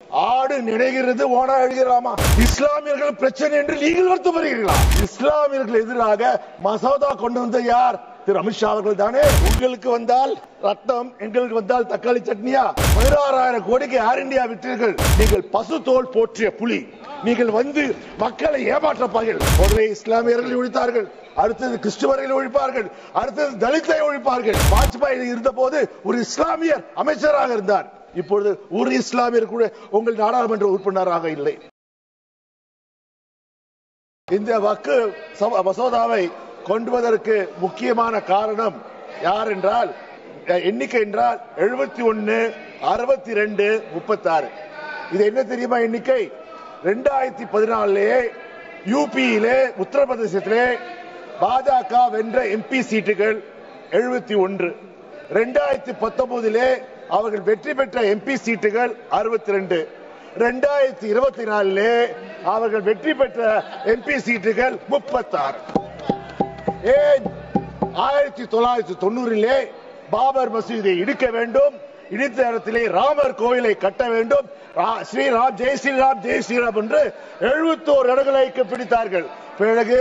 ஆடு நினைகிறது ஓனா எழுகிறாமா? இஸ்லாமியர்கள் பிரச்சனை என்று நீங்கள் வருத்த வருகிறீர்களா? இஸ்லாமியர்கள் எதிராக மசோதா கொண்டு வந்த யார்? திரு அமித்ஷா அவர்கள் தானே. உங்களுக்கு வந்தால் ரத்தம், எங்களுக்கு வந்தால் தக்காளி சட்னியா? 16,000 கோடிக்கு ஏர் இந்தியா விற்றீர்கள். நீங்கள் பசு தோல் போற்றிய புலி. நீங்கள் வந்து மக்களை ஏமாற்றப்பார்கள். முதலே இஸ்லாமியர்கள் ஒழித்தார்கள், அடுத்தது கிறிஸ்துவர்கள் ஒழிப்பார்கள், அடுத்தது தலித்தை ஒழிப்பார்கள். வாஜ்பாய் இருந்த போது ஒரு இஸ்லாமியர் அமைச்சராக இருந்தார். இப்பொழுது ஒரு இஸ்லாமியர் கூட உங்கள் நாடாளுமன்ற உறுப்பினராக இல்லை. இந்த வக்ஃப் மசோதாவை கொண்டுவதற்கு முக்கியமான காரணம் யார் என்றால், எண்ணிக்கை என்றால் 71, 62, 36. இது என்ன தெரியுமா எண்ணிக்கை? 2014 யூபியிலே, உத்தரப்பிரதேசத்திலே பாஜக வென்ற எம்பி சீட்டுகள் 71. 2019 அவர்கள் வெற்றி பெற்ற எம்பி சீட்டுகள் 62. 2024 அவர்கள் வெற்றி பெற்ற எம்பி சீட்டுகள் 36. ஏன் 1990 பாபர் மசூதியை இடிக்க வேண்டும், இடித்த இடத்திலே ராமர் கோயிலை கட்ட வேண்டும், ஸ்ரீராம் ஜெய் ஸ்ரீராம் ஜெய் ஸ்ரீராம் என்று 71 இடங்களை பிடித்தார்கள். பிறகு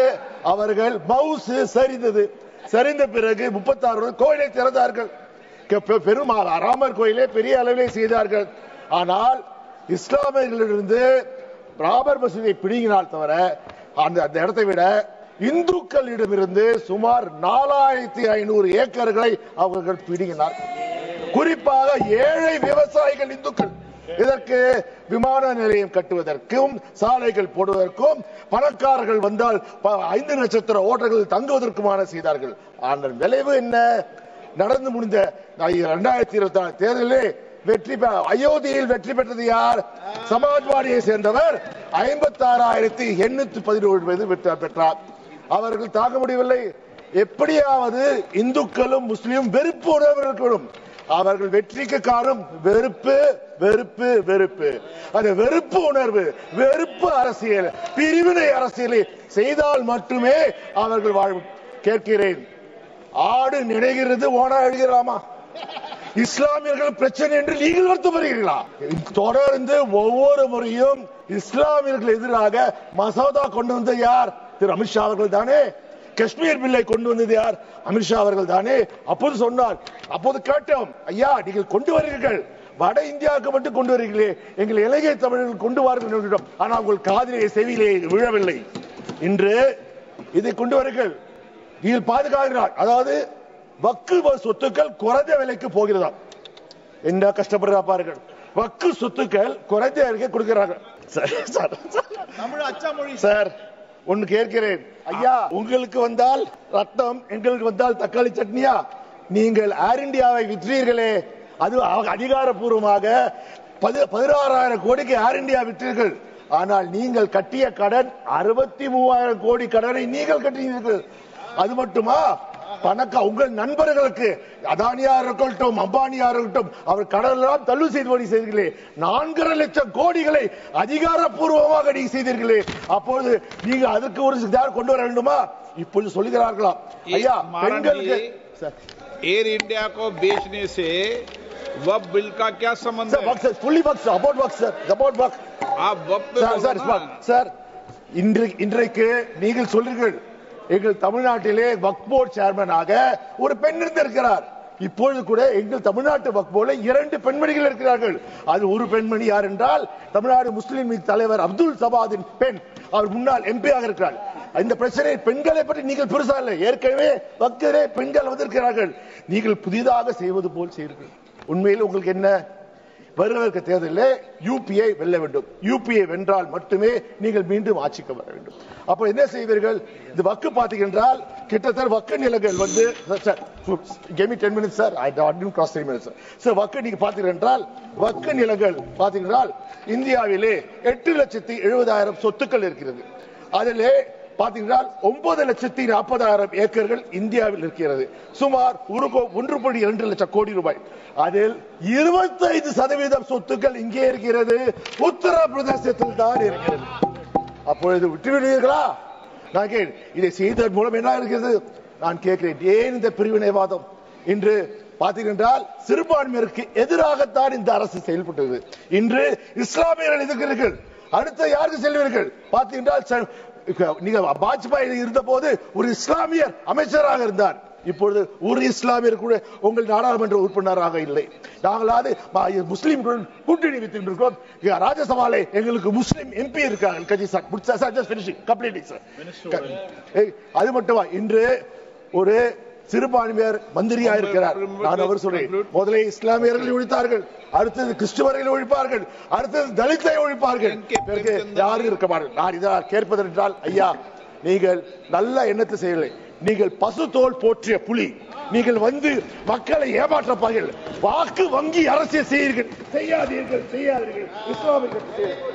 அவர்கள் மவுஸ் சரிந்தது. சரிந்த பிறகு 36 கோயிலை திறந்தார்கள். பெருமாள் ராமர் கோயிலை பெரிய அளவிலே செய்தார்கள். ஆனால் இஸ்லாமியர்களிலிருந்து ராமர் மசூதியை பிடிங்கினால் தவிர அந்த இடத்தை விட இந்துக்களிடமிருந்து சுமார் 4,500 ஏக்கர்களை அவர்கள் பிடிங்கினார். குறிப்பாக ஏழை விவசாயிகள் இந்துக்கள். இதற்கு விமான நிலையம் கட்டுவதற்கும் சாலைகள் போடுவதற்கும், பணக்காரர்கள் வந்தால் 5 நட்சத்திர ஓட்டல்கள் தங்குவதற்குமான செய்தார்கள். ஆனால் விளைவு என்ன? நடந்து முடிந்த 2024 தேர்தலில் அயோத்தியில் வெற்றி பெற்றது யார்? சமாஜ்வாடியை சேர்ந்தவர் 56,817 பெற்றார். அவர்கள் தாங்க முடியவில்லை. எப்படியாவது இந்துக்களும் முஸ்லிமும் வெறுப்பு உணர்வு. அவர்கள் வெற்றிக்கு காரணம் வெறுப்பு, வெறுப்பு, வெறுப்பு. அந்த வெறுப்பு உணர்வு, வெறுப்பு அரசியல், பிரிவினை அரசியலை செய்தால் மட்டுமே அவர்கள் வாழும். கேட்கிறேன், ஆடு நினைகிறது ஓனா எழுகிறாமா? இஸ்லாமியர்கள் பிரச்சனை என்று நீங்கள் வருத்த வருகிறீர்களா? தொடர்ந்து ஒவ்வொரு முறையும் இஸ்லாமியர்கள் எதிராக மசோதா கொண்டு வந்த யார்? திரு அமித்ஷா அவர்கள் தானே. காஷ்மீர் பில்லை கொண்டு வந்தது யார்? அமித்ஷா அவர்கள் தானே. அப்போது சொன்னார், அப்போது கேட்டோம், ஐயா நீங்கள் கொண்டு வருகிறீர்கள், வட இந்தியாவுக்கு மட்டும் கொண்டு வருகிறீர்களே, எங்கள் இலங்கை தமிழர்கள் கொண்டு வாருங்கள். ஆனால் உங்கள் காதிலே செவியிலே விழவில்லை. இன்று இதை கொண்டு வருங்கள், நீங்கள் பாதுகாக்கிறார். அதாவது வக்ஃப் சொத்துக்கள் குறைந்த விலைக்கு போகிறதா? என்ன கஷ்டப்படுறா பாருங்கள். வக்ஃப் சொத்துக்கள் குறைந்த விலைக்கு கொடுக்கிறார்கள். சார் ஒன்னு கேட்கிறேன், ஐயா உங்களுக்கு வந்தால் ரத்தம், எங்களுக்கு வந்தால் தக்காளி சட்னியா? நீங்கள் ஏர் இந்தியாவை விற்றீர்களே, அது அதிகாரப்பூர்வமாக 16,000 கோடிக்கு ஏர் இந்தியா விற்றீர்கள். ஆனால் நீங்கள் கட்டிய கடன் 63,000 கோடி கடனை நீங்கள் கட்டினீர்கள். அது மட்டுமா? உங்கள் நண்பர்களுக்கு அதானியா இருக்கட்டும், அம்பானியா இருக்கட்டும், அவர் கடனெல்லாம் தள்ளு செய்து செய்தீர்களே. 4,5 லட்சம் கோடிகளை அதிகாரப்பூர்வமாக நீங்க செய்தீர்களே. அப்போது நீங்க அதுக்கு ஒரு கொண்டு வர வேண்டுமா? இப்போது சொல்லுகிறார்களா, ஐயா பெண்களுக்கு एयर इंडिया को बेचने से वक्फ बिल का क्या संबंध है? Fully Waqf, about Waqf sir, about Waqf. आप वक्फ पे சார் இன்றைக்கு நீங்கள் சொல்றீர்கள், எங்கள் தமிழ்நாட்டிலே வக்ஃப் போர்டு சேர்மனாக ஒரு பெண் இருந்திருக்கிறார். இப்பொழுது கூட எங்கள் தமிழ்நாட்டு வக்ஃப் போர்டில் 2 பெண்மணிகள் இருக்கிறார்கள். அது ஒரு பெண்மணி யார் என்றால் தமிழ்நாடு முஸ்லிம் லீக் தலைவர் அப்துல் சபாதின் பெண். அவர் முன்னாள் எம்பியாக இருக்கிறார். இந்த பிரச்சனை பெண்களை பற்றி நீங்கள் பெருசா இல்லை, ஏற்கனவே வக்ஃபிலே பெண்கள் வந்திருக்கிறார்கள். நீங்கள் புதிதாக செய்வது போல் செய்வீர்கள். உண்மையில் உங்களுக்கு என்ன? வருகிற தேர்தலில் யூபியை வெல்ல வேண்டும். யூபியை வென்றால் மட்டுமே நீங்கள் மீண்டும் ஆட்சிக்கு வர வேண்டும். அப்ப என்ன செய்வீர்கள்? இந்த வக்கு பாத்தீங்கன்னா கிட்டத்தட்ட வக்கு நிலங்கள் வந்து give me 10 minutes sir, I didn't cross 3 minutes sir. வக்கு நீங்க பாத்தீங்கன்னா வக்கு நிலங்கள் பாத்தீங்கன்னா இந்தியாவிலே 8,70,000 சொத்துக்கள் இருக்கிறது. அதிலே பாத்தீங்கன்னா 9,40,000 ஏக்கர்கள் இந்தியாவில் இருக்கிறது. சுமார் 1.2 லட்சம் கோடி ரூபாய். அதில் 25% சொத்துக்கள் இங்கே இருக்கிறது, உத்தரப்பிரதேசத்தில் தான் இருக்கிறது. அப்பொழுது விட்டுவிடுவீர்களா? நான் இதை செய்ததன் மூலம் என்ன இருக்கிறது? நான் கேட்கிறேன், ஏன் இந்த பிரிவினைவாதம்? இன்று பார்த்தீர்கள் சிறுபான்மையினருக்கு எதிராகத்தான் இந்த அரசு செயல்பட்டது. இன்று இஸ்லாமியர்கள் எதிர்க்கிறீர்கள், அடுத்த யாருக்கு செல்வீர்கள்? பார்த்தீர்கள் நீங்க வாஜ்பாய் இருந்த போது ஒரு இஸ்லாமியர் அமைச்சராக இருந்தார். இப்பொழுது ஒரு இஸ்லாமியர் கூட உங்கள் நாடாளுமன்ற உறுப்பினராக இல்லை. நாங்களாவது முஸ்லீம்களுடன் கூட்டணி வைத்திருக்கிறோம். ராஜ்யசபாலே எங்களுக்கு முஸ்லீம் எம்பி இருக்காங்க. அது மட்டுமா, இன்று ஒரு சிறுபான்மையர் மந்திரியா இருக்கிறார். நான் அவர் சொல்றேன், முதலே இஸ்லாமியர்களை ஒழித்தார்கள், அடுத்தது கிறிஸ்துவர்களை ஒழிப்பார்கள், அடுத்தது தலித்தை ஒழிப்பார்கள், யாரும் இருக்க மாட்டார்கள். நான் இதனால் கேட்பது என்றால், ஐயா நீங்கள் நல்ல எண்ணத்தை செய்யலை, நீங்கள் பசு தோல் போற்றிய புலி, நீங்கள் வந்து மக்களை ஏமாற்றப்பார்கள், வாக்கு வங்கி அரசியல் செய்யாதீர்கள். இஸ்லாமியர்கள்